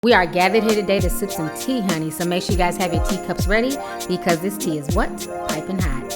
We are gathered here today to sip some tea, honey. So make sure you guys have your teacups ready because this tea is what? Piping hot.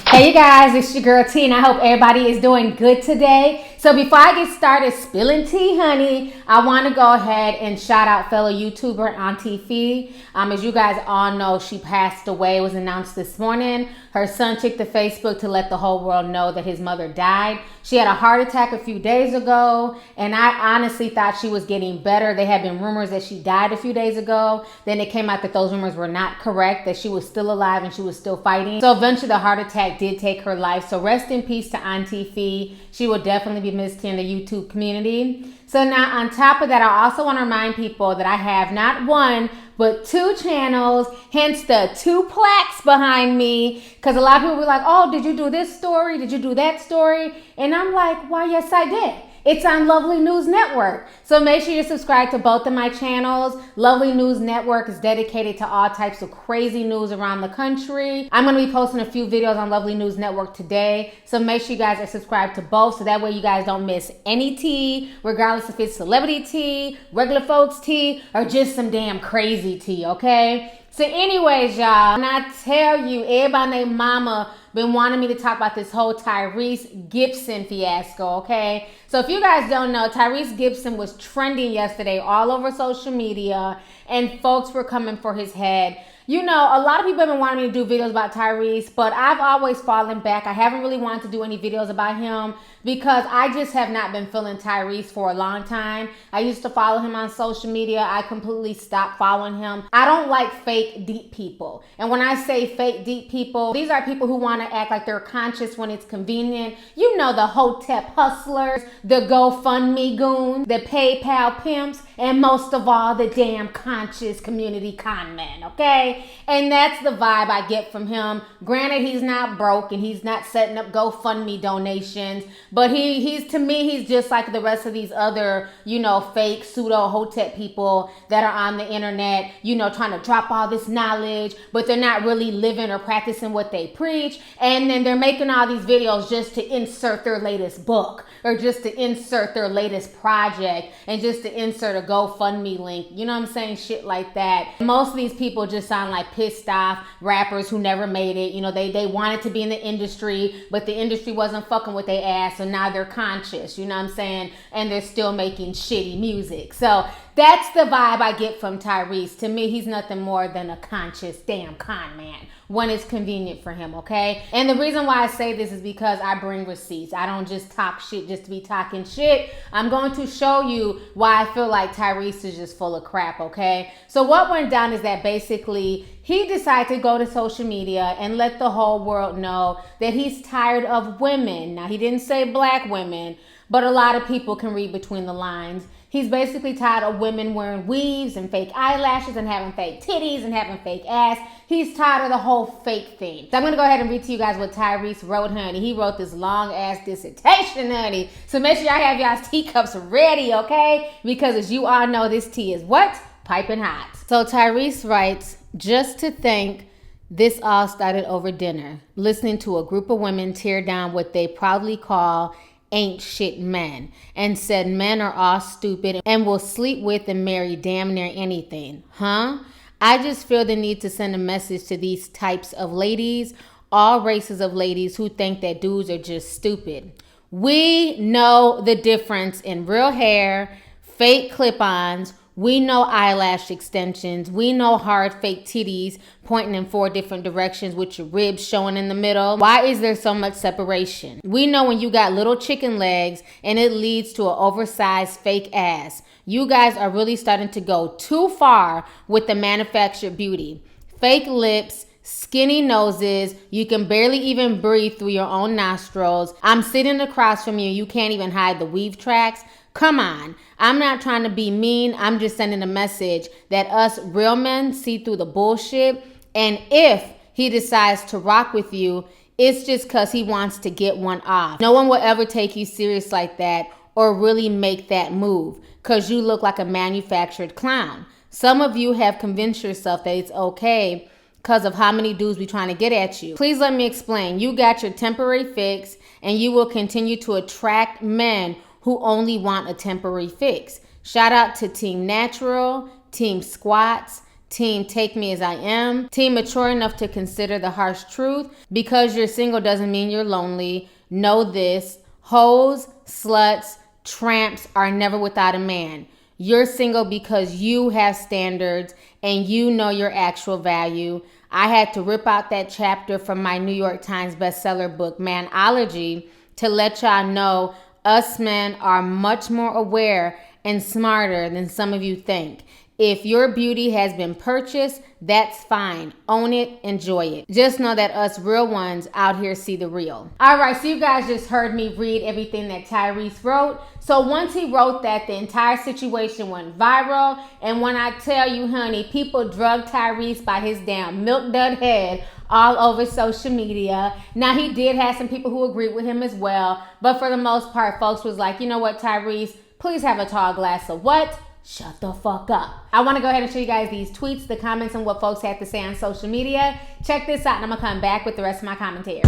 Hey you guys, it's your girl T and I hope everybody is doing good today. So before I get started spilling tea, honey, I want to go ahead and shout out fellow YouTuber Auntie Fee. As you guys all know, she passed away. It was announced this morning. Her son took to Facebook to let the whole world know that his mother died. She had a heart attack a few days ago, and I honestly thought she was getting better. There had been rumors that she died a few days ago. Then it came out that those rumors were not correct, that she was still alive and she was still fighting. So eventually the heart attack did take her life. So rest in peace to Auntie Fee. She will definitely be missed in the YouTube community. So now on top of that, I also want to remind people that I have not one, but two channels, hence the two plaques behind me. Because a lot of people were like, oh, did you do this story? Did you do that story? And I'm like, why, yes, I did. It's on Lovely News Network. So make sure you subscribe to both of my channels. Lovely News Network is dedicated to all types of crazy news around the country. I'm going to be posting a few videos on Lovely News Network today. So make sure you guys are subscribed to both so that way you guys don't miss any tea, regardless if it's celebrity tea, regular folks tea, or just some damn crazy tea, okay? So anyways, y'all, and I tell you, everybody named mama been wanting me to talk about this whole Tyrese Gibson fiasco, okay? So if you guys don't know, Tyrese Gibson was trending yesterday all over social media, and folks were coming for his head. You know, a lot of people have been wanting me to do videos about Tyrese, but I've always fallen back. I haven't really wanted to do any videos about him because I just have not been feeling Tyrese for a long time. I used to follow him on social media. I completely stopped following him. I don't like fake deep people. And when I say fake deep people, these are people who want to act like they're conscious when it's convenient. You know, the Hotep hustlers, the GoFundMe goons, the PayPal pimps, and most of all, the damn conscious community con men, okay? And that's the vibe I get from him. Granted, he's not broke and he's not setting up GoFundMe donations, but he's to me, he's just like the rest of these other, you know, fake pseudo Hotep people that are on the internet, you know, trying to drop all this knowledge, but they're not really living or practicing what they preach. And then they're making all these videos just to insert their latest book or just to insert their latest project and just to insert a GoFundMe link. You know what I'm saying? Shit like that. Most of these people just sound like pissed off rappers who never made it. You know, they wanted to be in the industry, but the industry wasn't fucking with their ass, so now they're conscious, you know what I'm saying? And they're still making shitty music. So that's the vibe I get from Tyrese. To me, he's nothing more than a conscious damn con man when it's convenient for him, okay? And the reason why I say this is because I bring receipts. I don't just talk shit just to be talking shit. I'm going to show you why I feel like Tyrese is just full of crap, okay? So what went down is that basically he decided to go to social media and let the whole world know that he's tired of women. Now, he didn't say black women, but a lot of people can read between the lines. He's basically tired of women wearing weaves and fake eyelashes and having fake titties and having fake ass. He's tired of the whole fake thing. So I'm going to go ahead and read to you guys what Tyrese wrote, honey. He wrote this long ass dissertation, honey. So make sure y'all have y'all's teacups ready, okay? Because as you all know, this tea is what? Piping hot. So Tyrese writes, just to think this all started over dinner, listening to a group of women tear down what they proudly call ain't shit men, and said men are all stupid and will sleep with and marry damn near anything. Huh? I just feel the need to send a message to these types of ladies, all races of ladies who think that dudes are just stupid. We know the difference in real hair, fake clip-ons. We know eyelash extensions. We know hard fake titties pointing in 4 different directions with your ribs showing in the middle. Why is there so much separation? We know when you got little chicken legs and it leads to an oversized fake ass. You guys are really starting to go too far with the manufactured beauty. Fake lips, skinny noses, you can barely even breathe through your own nostrils. I'm sitting across from you, you can't even hide the weave tracks. Come on, I'm not trying to be mean. I'm just sending a message that us real men see through the bullshit. And if he decides to rock with you, it's just because he wants to get one off. No one will ever take you serious like that or really make that move because you look like a manufactured clown. Some of you have convinced yourself that it's okay because of how many dudes be trying to get at you. Please let me explain. You got your temporary fix and you will continue to attract men who only want a temporary fix. Shout out to Team Natural, Team Squats, Team Take Me As I Am, Team Mature Enough to Consider the Harsh Truth. Because you're single doesn't mean you're lonely. Know this: hoes, sluts, tramps are never without a man. You're single because you have standards and you know your actual value. I had to rip out that chapter from my New York Times bestseller book, Manology, to let y'all know us men are much more aware and smarter than some of you think. If your beauty has been purchased, that's fine. Own it, enjoy it. Just know that us real ones out here see the real. All right, so you guys just heard me read everything that Tyrese wrote. So once he wrote that, the entire situation went viral. And when I tell you, honey, people drug Tyrese by his damn milk dud head all over social media. Now, he did have some people who agreed with him as well. But for the most part, folks was like, you know what, Tyrese, please have a tall glass of what? Shut the fuck up. I want to go ahead and show you guys these tweets, the comments, and what folks had to say on social media. Check this out, and I'm going to come back with the rest of my commentary.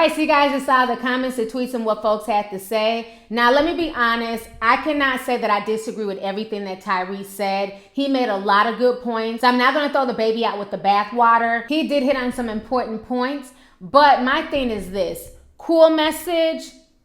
So you guys just saw the comments, the tweets, and what folks had to say. Now, let me be honest. I cannot say that I disagree with everything that Tyrese said. He made a lot of good points. I'm not going to throw the baby out with the bathwater. He did hit on some important points. But my thing is this. Cool message,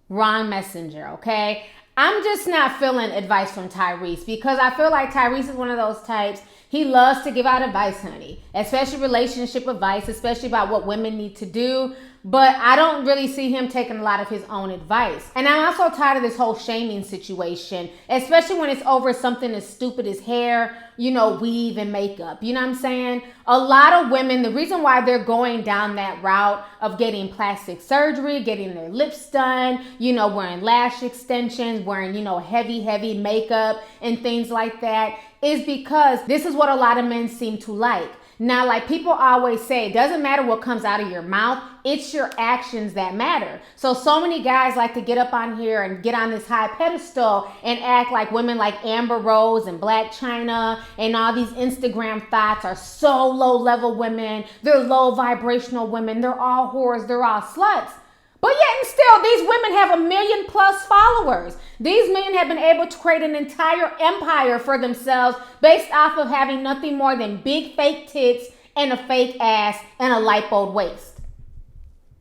wrong messenger, okay? I'm just not feeling advice from Tyrese because I feel like Tyrese is one of those types. He loves to give out advice, honey, especially relationship advice, especially about what women need to do. But I don't really see him taking a lot of his own advice. And I'm also tired of this whole shaming situation, especially when it's over something as stupid as hair, weave and makeup. You know what I'm saying? A lot of women, the reason why they're going down that route of getting plastic surgery, getting their lips done, wearing lash extensions, wearing, heavy makeup and things like that, is because this is what a lot of men seem to like. Now, like people always say, it doesn't matter what comes out of your mouth, it's your actions that matter. So many guys like to get up on here and get on this high pedestal and act like women like Amber Rose and Black China and all these Instagram thoughts are so low level women. They're low vibrational women. They're all whores. They're all sluts. But yet and still, these women have 1 million plus followers. These men have been able to create an entire empire for themselves based off of having nothing more than big fake tits and a fake ass and a lipoed waist.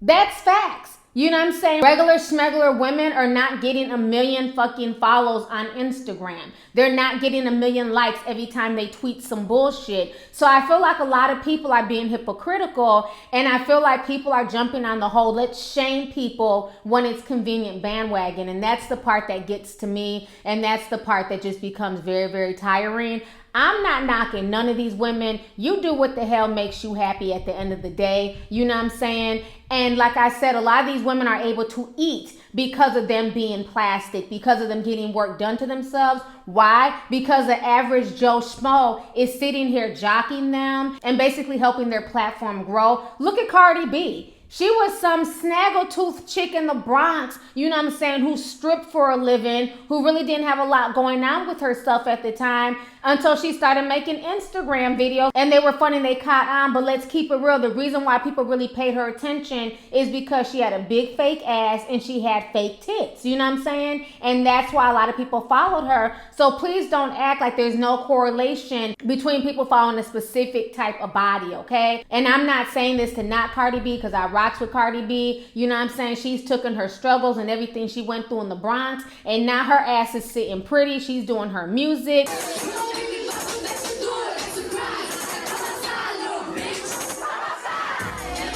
That's facts. You know what I'm saying? Regular schmegular women are not getting 1 million fucking follows on Instagram. They're not getting 1 million likes every time they tweet some bullshit. So I feel like a lot of people are being hypocritical, and I feel like people are jumping on the whole let's shame people when it's convenient bandwagon. And that's the part that gets to me, and that's the part that just becomes very, very tiring. I'm not knocking none of these women. You do what the hell makes you happy at the end of the day. You know what I'm saying? And like I said, a lot of these women are able to eat because of them being plastic, because of them getting work done to themselves. Why? Because the average Joe Schmo is sitting here jocking them and basically helping their platform grow. Look at Cardi B. She was some snaggletooth chick in the Bronx, you know what I'm saying, who stripped for a living, who really didn't have a lot going on with her stuff at the time until she started making Instagram videos. And they were funny, they caught on, but let's keep it real. The reason why people really paid her attention is because she had a big fake ass and she had fake tits, you know what I'm saying? And that's why a lot of people followed her. So please don't act like there's no correlation between people following a specific type of body, okay? And I'm not saying this to not Cardi B, because I rocks with Cardi B. You know what I'm saying? She's taken her struggles and everything she went through in the Bronx, and now her ass is sitting pretty. She's doing her music.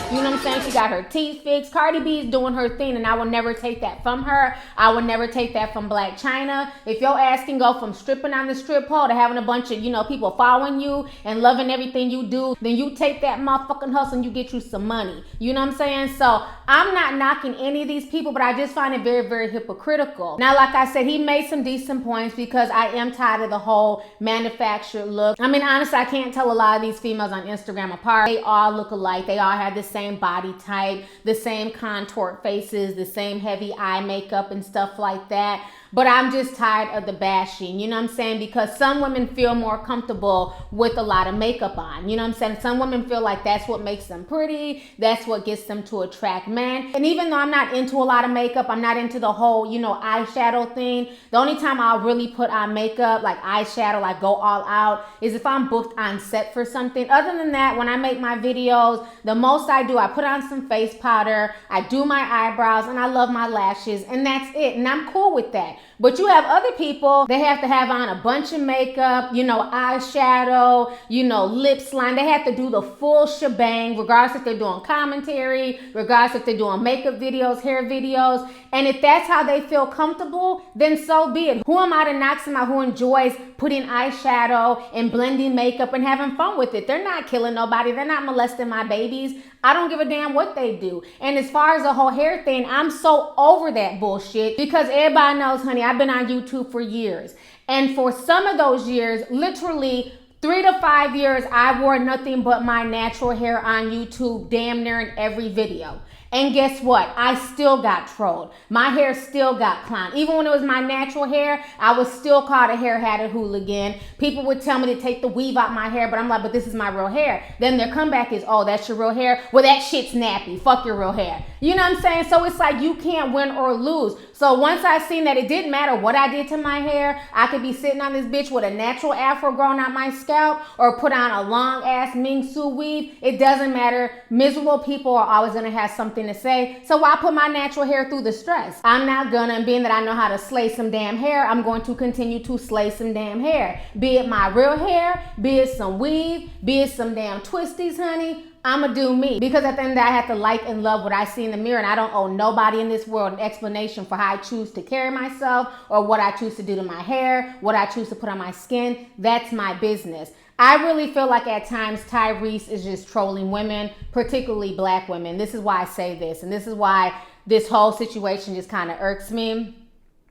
You know what I'm saying? She got her teeth fixed. Cardi B is doing her thing, and I will never take that from her. I will never take that from Black China. If your ass can go from stripping on the strip pole to having a bunch of, people following you and loving everything you do, then you take that motherfucking hustle and you get you some money. You know what I'm saying? So I'm not knocking any of these people, but I just find it very, very hypocritical. Now, like I said, he made some decent points because I am tired of the whole manufactured look. I mean, honestly, I can't tell a lot of these females on Instagram apart. They all look alike. They all have the same body type, the same contoured faces, the same heavy eye makeup and stuff like that. But I'm just tired of the bashing, you know what I'm saying? Because some women feel more comfortable with a lot of makeup on, you know what I'm saying? Some women feel like that's what makes them pretty, that's what gets them to attract men. And even though I'm not into a lot of makeup, I'm not into the whole, eyeshadow thing. The only time I'll really put on makeup, like eyeshadow, like go all out, is if I'm booked on set for something. Other than that, when I make my videos, the most I do, I put on some face powder, I do my eyebrows, and I love my lashes, and that's it. And I'm cool with that. But you have other people, they have to have on a bunch of makeup, eyeshadow, lips line. They have to do the full shebang, regardless if they're doing commentary, regardless if they're doing makeup videos, hair videos. And if that's how they feel comfortable, then so be it. Who am I to knock somebody who enjoys putting eyeshadow and blending makeup and having fun with it? They're not killing nobody. They're not molesting my babies. I don't give a damn what they do. And as far as the whole hair thing, I'm so over that bullshit because everybody knows, honey, I've been on YouTube for years. And for some of those years, literally 3 to 5 years, I wore nothing but my natural hair on YouTube damn near in every video. And guess what? I still got trolled. My hair still got clowned. Even when it was my natural hair, I was still called a hair-hatted hooligan. People would tell me to take the weave out my hair, but I'm like, but this is my real hair. Then their comeback is, oh, that's your real hair? Well, that shit's nappy. Fuck your real hair. You know what I'm saying? So it's like you can't win or lose. So once I seen that it didn't matter what I did to my hair, I could be sitting on this bitch with a natural afro growing out my scalp or put on a long-ass Ming Su weave. It doesn't matter. Miserable people are always going to have something to say. So why put my natural hair through the stress? I'm not gonna, and being that I know how to slay some damn hair, I'm going to continue to slay some damn hair. Be it my real hair, be it some weave, be it some damn twisties, honey. I'ma do me. Because at the end of the day, I have to like and love what I see in the mirror, and I don't owe nobody in this world an explanation for how I choose to carry myself or what I choose to do to my hair, what I choose to put on my skin. That's my business. I really feel like at times Tyrese is just trolling women, particularly black women. This is why I say this, and this is why this whole situation just kind of irks me.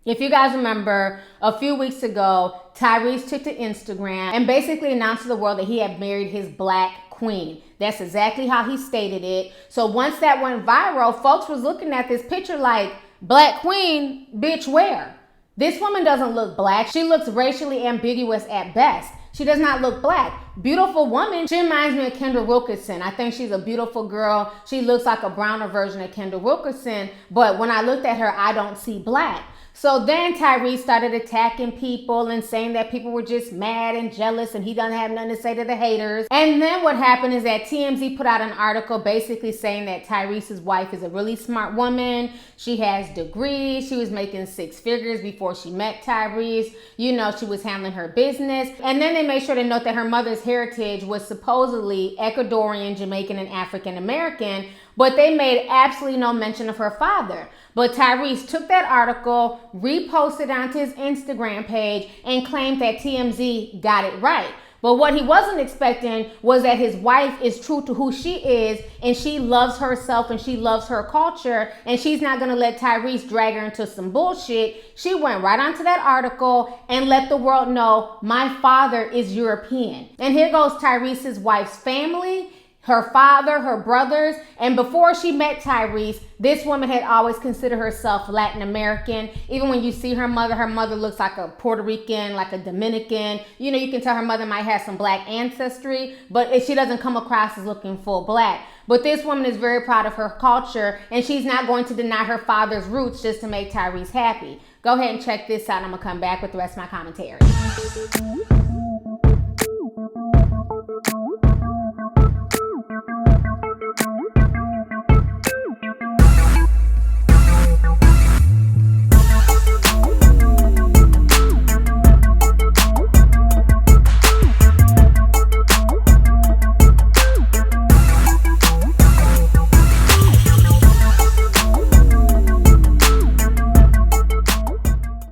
If you guys remember, a few weeks ago, Tyrese took to Instagram and basically announced to the world that he had married his black queen. That's exactly how he stated it. So once that went viral, folks was looking at this picture like, black queen, bitch, where? This woman doesn't look black. She looks racially ambiguous at best. She does not look black. Beautiful woman. She reminds me of Kendall Wilkinson. I think she's a beautiful girl. She looks like a browner version of Kendall Wilkinson. But when I looked at her, I don't see black. So then Tyrese started attacking people and saying that people were just mad and jealous and he doesn't have nothing to say to the haters. And then what happened is that TMZ put out an article basically saying that Tyrese's wife is a really smart woman. She has degrees. She was making 6 figures before she met Tyrese. You know, she was handling her business. And then they made sure to note that her mother's heritage was supposedly Ecuadorian, Jamaican, and African American, but they made absolutely no mention of her father. But Tyrese took that article, reposted onto his Instagram page, and claimed that TMZ got it right. But what he wasn't expecting was that his wife is true to who she is, and she loves herself and she loves her culture, and she's not gonna let Tyrese drag her into some bullshit. She went right onto that article and let the world know, my father is European. And here goes Tyrese's wife's family, her father, her brothers, and before she met Tyrese, this woman had always considered herself Latin American. Even when you see her mother looks like a Puerto Rican, like a Dominican. You know, you can tell her mother might have some black ancestry, but she doesn't come across as looking full black. But this woman is very proud of her culture, and she's not going to deny her father's roots just to make Tyrese happy. Go ahead and check this out. I'm gonna come back with the rest of my commentary.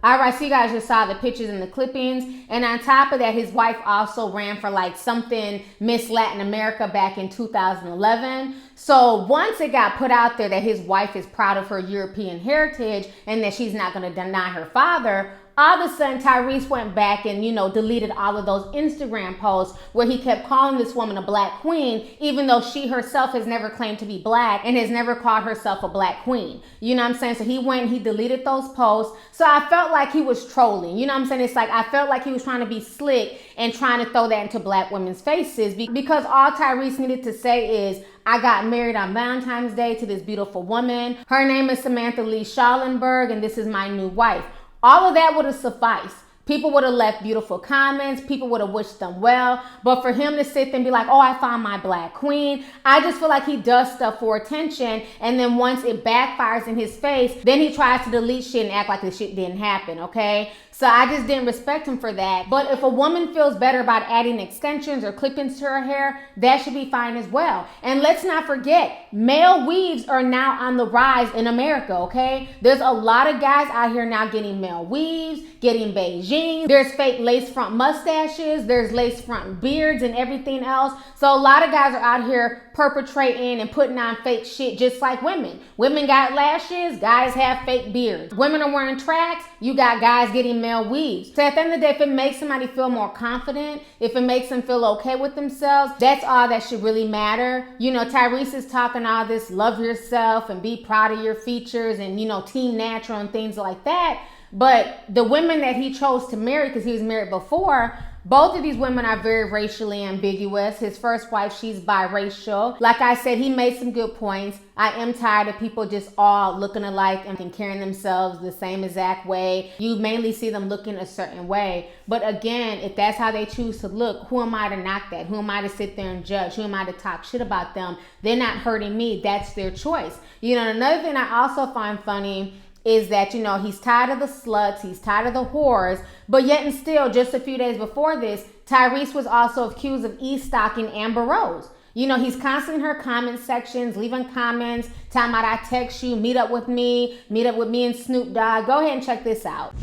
All right, so you guys just saw the pictures and the clippings. And on top of that, his wife also ran for like something Miss Latin America back in 2011. So once it got put out there that his wife is proud of her European heritage and that she's not going to deny her father, all of a sudden Tyrese went back and, deleted all of those Instagram posts where he kept calling this woman a black queen, even though she herself has never claimed to be black and has never called herself a black queen. You know what I'm saying? So he went and he deleted those posts. So I felt like he was trolling. You know what I'm saying? It's like I felt like he was trying to be slick and trying to throw that into black women's faces, because all Tyrese needed to say is, I got married on Valentine's Day to this beautiful woman. Her name is Samantha Lee Schallenberg, and this is my new wife. All of that would have sufficed. People would have left beautiful comments. People would have wished them well. But for him to sit there and be like, oh, I found my black queen. I just feel like he does stuff for attention. And then once it backfires in his face, then he tries to delete shit and act like this shit didn't happen, okay? So I just didn't respect him for that. But if a woman feels better about adding extensions or clip-ins to her hair, that should be fine as well. And let's not forget, male weaves are now on the rise in America, okay? There's a lot of guys out here now getting male weaves, getting Beijing. There's fake lace front mustaches. There's lace front beards and everything else. So a lot of guys are out here perpetrating and putting on fake shit just like women. Women got lashes, guys have fake beards. Women are wearing tracks, you got guys getting male weaves. So at the end of the day, if it makes somebody feel more confident, if it makes them feel okay with themselves, that's all that should really matter. Tyrese is talking all this love yourself and be proud of your features and, team natural and things like that. But the women that he chose to marry, because he was married before, both of these women are very racially ambiguous. His first wife, she's biracial. Like I said, he made some good points. I am tired of people just all looking alike and carrying themselves the same exact way. You mainly see them looking a certain way. But again, if that's how they choose to look, who am I to knock that? Who am I to sit there and judge? Who am I to talk shit about them? They're not hurting me. That's their choice. Another thing I also find funny is that, he's tired of the sluts, he's tired of the whores, but yet and still, just a few days before this, Tyrese was also accused of e-stalking Amber Rose. He's constantly in her comment sections, leaving comments, talking about I text you, meet up with me and Snoop Dogg. Go ahead and check this out.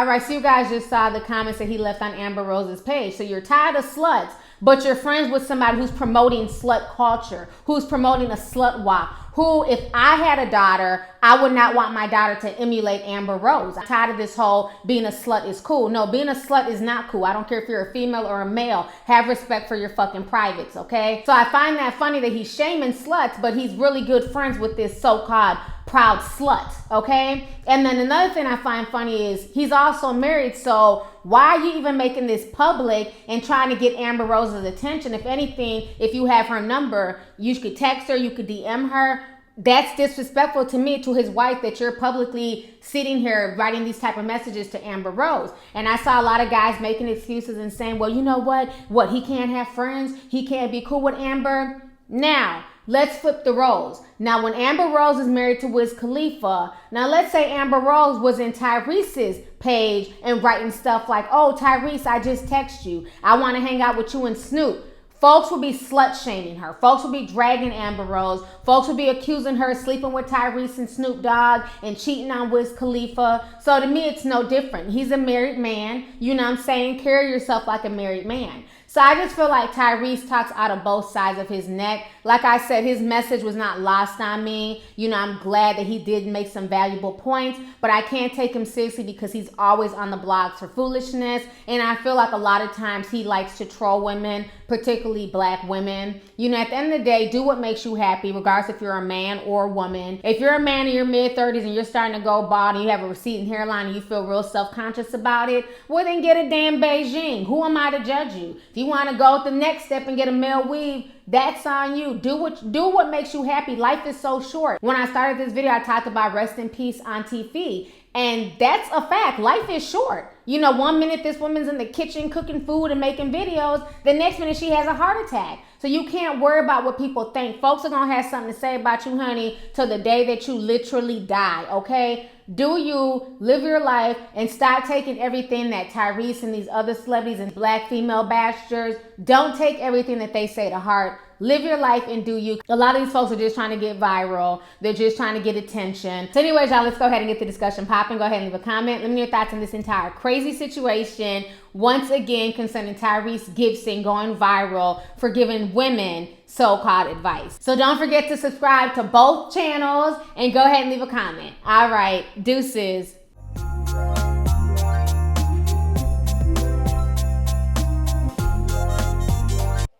All right, so you guys just saw the comments that he left on Amber Rose's page. So you're tired of sluts, but you're friends with somebody who's promoting slut culture, who's promoting a slut walk, who, if I had a daughter, I would not want my daughter to emulate Amber Rose. I'm tired of this whole being a slut is cool. No, being a slut is not cool. I don't care if you're a female or a male. Have respect for your fucking privates, okay? So I find that funny that he's shaming sluts, but he's really good friends with this so-called proud slut, okay? And then another thing I find funny is he's also married, so why are you even making this public and trying to get Amber Rose's attention? If anything, if you have her number, you could text her, you could DM her. That's disrespectful to me, to his wife, that you're publicly sitting here writing these type of messages to Amber Rose. And I saw a lot of guys making excuses and saying, well, you know what, he can't have friends, he can't be cool with Amber. Now, let's flip the roles. Now, when Amber Rose is married to Wiz Khalifa, now let's say Amber Rose was in Tyrese's page and writing stuff like, oh, Tyrese, I just text you. I want to hang out with you and Snoop. Folks will be slut-shaming her. Folks will be dragging Amber Rose. Folks will be accusing her of sleeping with Tyrese and Snoop Dogg and cheating on Wiz Khalifa. So to me, it's no different. He's a married man. You know what I'm saying? Carry yourself like a married man. So I just feel like Tyrese talks out of both sides of his neck. Like I said, his message was not lost on me. You know, I'm glad that he did make some valuable points, but I can't take him seriously because he's always on the blogs for foolishness. And I feel like a lot of times he likes to troll women, particularly black women. You know, at the end of the day, do what makes you happy, regardless if you're a man or a woman. If you're a man in your mid-30s and you're starting to go bald and you have a receding hairline and you feel real self-conscious about it, well, then get a damn Beijing. Who am I to judge you? If you want to go the next step and get a male weave, that's on you. Do what makes you happy. Life is so short. When I started this video, I talked about rest in peace, Auntie Fee. And that's a fact. Life is short. You know, one minute this woman's in the kitchen cooking food and making videos. The next minute she has a heart attack. So you can't worry about what people think. Folks are going to have something to say about you, honey, till the day that you literally die, okay? Do you live your life and stop taking everything that Tyrese and these other celebrities and black female bashers, don't take everything that they say to heart. Live your life and do you. A lot of these folks are just trying to get viral. They're just trying to get attention. So anyways, y'all, let's go ahead and get the discussion popping. Go ahead and leave a comment. Let me know your thoughts on this entire crazy situation. Once again, concerning Tyrese Gibson going viral for giving women so-called advice. So don't forget to subscribe to both channels and go ahead and leave a comment. All right, deuces.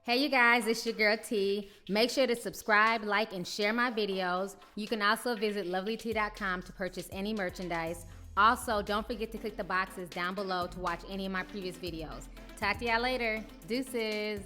Hey you guys, it's your girl T. Make sure to subscribe, like, and share my videos. You can also visit Lovelyti.com to purchase any merchandise. Also, don't forget to click the boxes down below to watch any of my previous videos. Talk to y'all later. Deuces.